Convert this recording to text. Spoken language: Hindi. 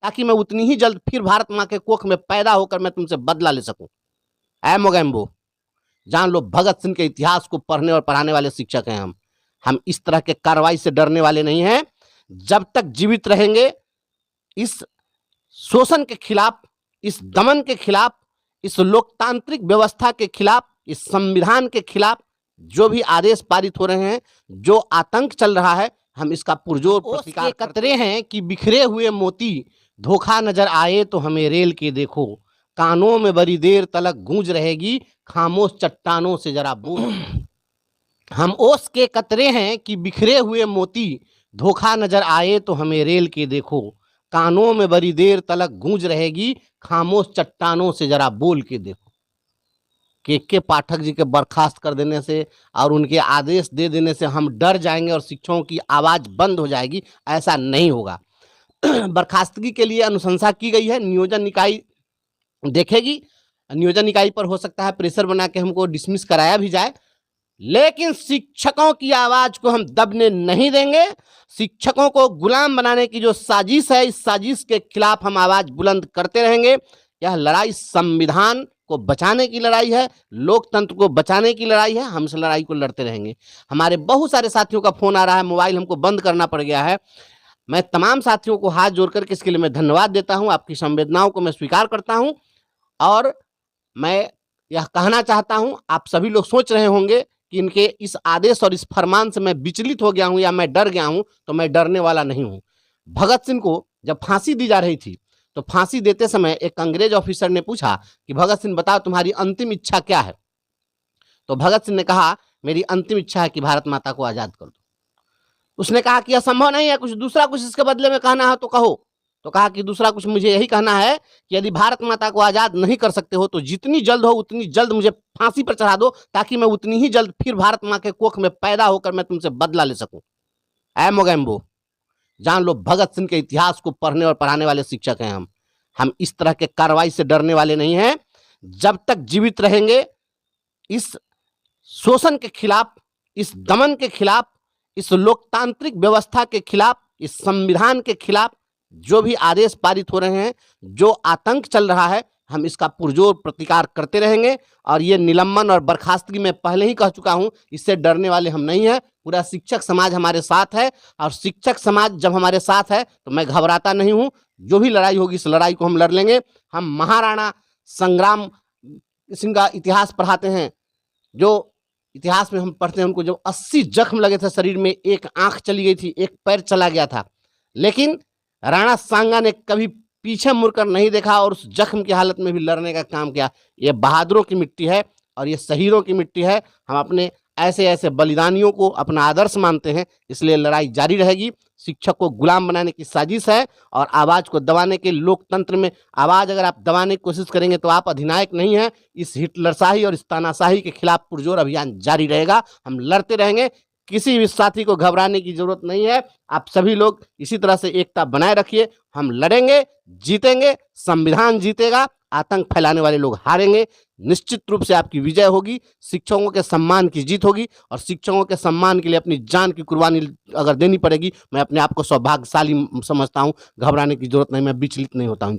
ताकि मैं उतनी ही जल्द फिर भारत माँ के कोख में पैदा होकर मैं तुमसे बदला ले सकूं। ऐ मोगैम्बो, जान लो, भगत सिंह के इतिहास को पढ़ने और पढ़ाने वाले शिक्षक हैं हम इस तरह के कार्रवाई से डरने वाले नहीं हैं। जब तक जीवित रहेंगे, इस शोषण के खिलाफ, इस दमन के खिलाफ, इस लोकतांत्रिक व्यवस्था के खिलाफ, इस संविधान के खिलाफ जो भी आदेश पारित हो रहे हैं, जो आतंक चल रहा है, हम इसका पुरजोर प्रतिकार कतरे हैं कि बिखरे हुए मोती धोखा नजर आए तो हमें रेल के देखो, कानों में बड़ी देर तलक गूंज रहेगी, खामोश चट्टानों से जरा बोल। हम ओस के कतरे हैं कि बिखरे हुए मोती धोखा नजर आए तो हमें रेल के देखो, कानों में बड़ी देर तलक गूंज रहेगी, खामोश चट्टानों से जरा बोल के देखो। के पाठक जी के बर्खास्त कर देने से और उनके आदेश दे देने से हम डर जाएंगे और शिक्षकों की आवाज बंद हो जाएगी, ऐसा नहीं होगा। बर्खास्तगी के लिए अनुशंसा की गई है, नियोजन निकाय देखेगी, नियोजन इकाई पर हो सकता है प्रेशर बना के हमको डिसमिस कराया भी जाए, लेकिन शिक्षकों की आवाज को हम दबने नहीं देंगे। शिक्षकों को गुलाम बनाने की जो साजिश है, इस साजिश के खिलाफ हम आवाज बुलंद करते रहेंगे। यह लड़ाई संविधान को बचाने की लड़ाई है, लोकतंत्र को बचाने की लड़ाई है, हम इस लड़ाई को लड़ते रहेंगे। हमारे बहुत सारे साथियों का फोन आ रहा है, मोबाइल हमको बंद करना पड़ गया है। मैं तमाम साथियों को हाथ जोड़कर के इसके लिए मैं धन्यवाद देता हूं, आपकी संवेदनाओं को मैं स्वीकार करता हूं और मैं यह कहना चाहता हूं, आप सभी लोग सोच रहे होंगे कि इनके इस आदेश और इस फरमान से मैं विचलित हो गया हूं या मैं डर गया हूं, तो मैं डरने वाला नहीं हूं। भगत सिंह को जब फांसी दी जा रही थी, तो फांसी देते समय एक अंग्रेज ऑफिसर ने पूछा कि भगत सिंह बताओ तुम्हारी अंतिम इच्छा क्या है। तो भगत सिंह ने कहा मेरी अंतिम इच्छा है कि भारत माता को आजाद कर दो। उसने कहा कि यह संभव नहीं है, कुछ दूसरा कुछ इसके बदले में कहना है तो कहो। तो कहा कि दूसरा कुछ मुझे यही कहना है कि यदि भारत माता को आजाद नहीं कर सकते हो तो जितनी जल्द हो उतनी जल्द मुझे फांसी पर चढ़ा दो, ताकि मैं उतनी ही जल्द फिर भारत माँ के कोख में पैदा होकर मैं तुमसे बदला ले सकूं। ऐ मोगैम्बो, जान लो, भगत सिंह के इतिहास को पढ़ने और पढ़ाने वाले शिक्षक हैं हम इस तरह के कार्रवाई से डरने वाले नहीं हैं। जब तक जीवित रहेंगे, इस शोषण के खिलाफ, इस दमन के खिलाफ, इस लोकतांत्रिक व्यवस्था के खिलाफ, इस संविधान के खिलाफ जो भी आदेश पारित हो रहे हैं, जो आतंक चल रहा है, हम इसका पुरजोर प्रतिकार करते रहेंगे। और ये निलंबन और बर्खास्तगी मैं पहले ही कह चुका हूं, इससे डरने वाले हम नहीं हैं। पूरा शिक्षक समाज हमारे साथ है और शिक्षक समाज जब हमारे साथ है तो मैं घबराता नहीं हूं। जो भी लड़ाई होगी इस लड़ाई को हम लड़ लेंगे। हम महाराणा संग्राम सिंह का इतिहास पढ़ाते हैं, जो इतिहास में हम पढ़ते हैं उनको जब 80 जख्म लगे थे शरीर में, एक आंख चली गई थी, एक पैर चला गया था, लेकिन राणा सांगा ने कभी पीछे मुड़कर नहीं देखा और उस जख्म की हालत में भी लड़ने का काम किया। ये बहादुरों की मिट्टी है और ये शहीदों की मिट्टी है। हम अपने ऐसे ऐसे बलिदानियों को अपना आदर्श मानते हैं, इसलिए लड़ाई जारी रहेगी। शिक्षक को गुलाम बनाने की साजिश है और आवाज को दबाने के, लोकतंत्र में आवाज अगर आप दबाने की कोशिश करेंगे तो आप अधिनायक नहीं हैं। इस हिटलरशाही और इस तानाशाही के खिलाफ पुरजोर अभियान जारी रहेगा, हम लड़ते रहेंगे। किसी भी साथी को घबराने की जरूरत नहीं है। आप सभी लोग इसी तरह से एकता बनाए रखिए। हम लड़ेंगे, जीतेंगे, संविधान जीतेगा, आतंक फैलाने वाले लोग हारेंगे। निश्चित रूप से आपकी विजय होगी, शिक्षकों के सम्मान की जीत होगी और शिक्षकों के सम्मान के लिए अपनी जान की कुर्बानी अगर देनी पड़ेगी, मैं अपने आप को सौभाग्यशाली समझता हूं। घबराने की जरूरत नहीं, मैं विचलित नहीं होता हूं।